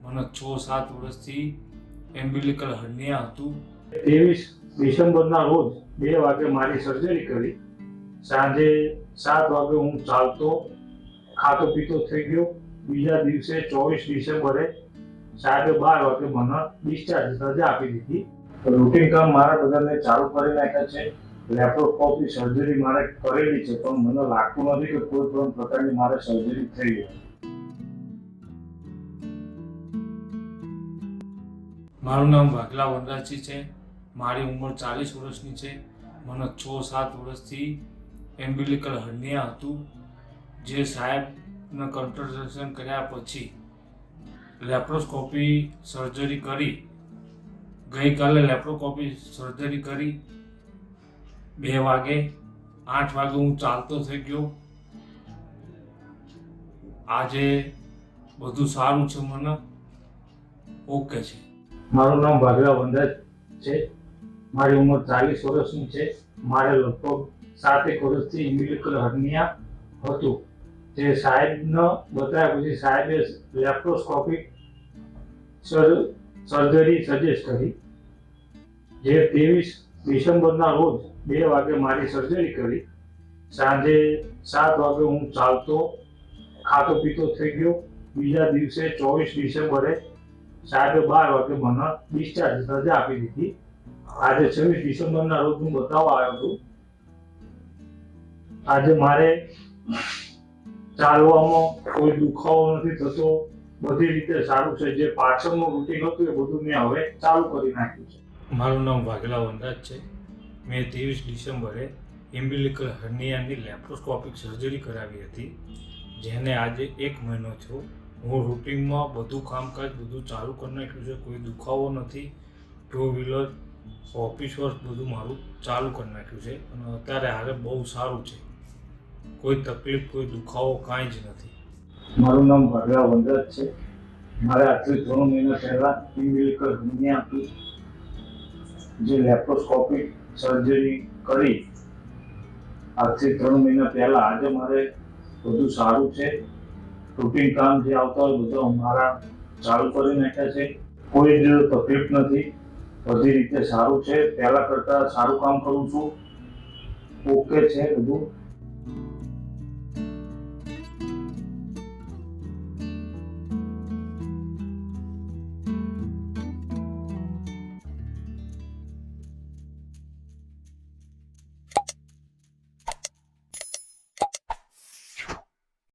મને 6-7 વર્ષથી એમ્બિલિકલ હર્નિયા હતું. 23 ડિસેમ્બરના રોજ 2 વાગે મારી સર્જરી કરી. સાંજે 7 વાગે હું ચાલતો ખાતો પીતો થઈ ગયો. બીજા દિવસે 24 ડિસેમ્બરે 12:30 વાગે મને ડિસ્ચાર્જ રજા આપી દીધી. રૂટીન કામ મારા બધાને ચાલુ કરી નાખ્યા છે. લેપ્રોસ્કોપી સર્જરી મારે કરેલી છે, પણ મને લાગતું નથી કે કોઈ પણ પ્રકારની મારે સર્જરી થઈ હોય. મારું નામ વાઘલા વનરાજસિંહ છે. મારી ઉંમર 40 વર્ષની છે. મને 6-7 વર્ષથી એમ્બિલિકલ હર્નિયા હતું, જે સાહેબને કન્સલ્ટેશન કર્યા પછી લેપ્રોસ્કોપી સર્જરી કરી. ગઈકાલે લેપ્રોસ્કોપી સર્જરી કરી 2 વાગે. 8 વાગે હું ચાલતો થઈ ગયો. આજે બધું સારું છે, મને ઓકે છે. મારું નામ વાઘલા વનરાજ છે. મારી ઉંમર 40 વર્ષની છે. મારે લગભગ 7 વર્ષથી એમ્બિલિકલ હર્નિયા હતું, જે સાહેબને બતાવ્યા પછી સાહેબે લેપ્રોસ્કોપિક સર્જરી સજેસ્ટ કરી. જે 23 ડિસેમ્બરના રોજ 2 વાગે મારી સર્જરી કરી. સાંજે 7 વાગે હું ચાલતો ખાતો પીતો થઈ ગયો. બીજા દિવસે 24 ડિસેમ્બરે 12:30 વાગે મને ડિસ્ચાર્જ રજા આપી દીધી. આજે 26 ડિસેમ્બરના રોજ હું બતાવવા આવ્યો છું. આજે મારે ચાલવામાં કોઈ દુખાવો નથી થતો, બધી રીતે સારું છે. જે પાછળનું રૂટીન હતું એ બધું મેં હવે ચાલુ કરી નાખ્યું છે. મારું નામ વાઘલા વનરાજ છે. મેં 23 ડિસેમ્બરે એમ્બિલિકલ હર્નિયાની લેપ્રોસ્કોપિક સર્જરી કરાવી હતી, જેને આજે 1 મહિનો થયો. હું રૂટીનમાં બધું કામકાજ બધું ચાલુ કરી નાખ્યું છે. કોઈ દુખાવો નથી. 2 વ્હીલર, ઓફિસ વર્ક બધું મારું ચાલુ કરી નાખ્યું છે અને અત્યારે હાલે બહુ સારું છે. કોઈ તકલીફ, કોઈ દુખાવો કાંઈ જ નથી. મારું નામ વાઘલા વનરાજ છે. મારે આજથી 3 મહિના પહેલા એમ્બિલિકલ હર્નિયા હતું, જે લેપ્રોસ્કોપિક સર્જરી કરી આજથી 3 મહિના પહેલા. આજે મારે બધું સારું છે. રૂટીન કામ જે આવતા હોય બધા મારા ચાલુ કરી નાખ્યા છે. કોઈ જ તકલીફ નથી. બધી રીતે સારું છે. પહેલા કરતાં સારું કામ કરું છું. ઓકે છે બધું.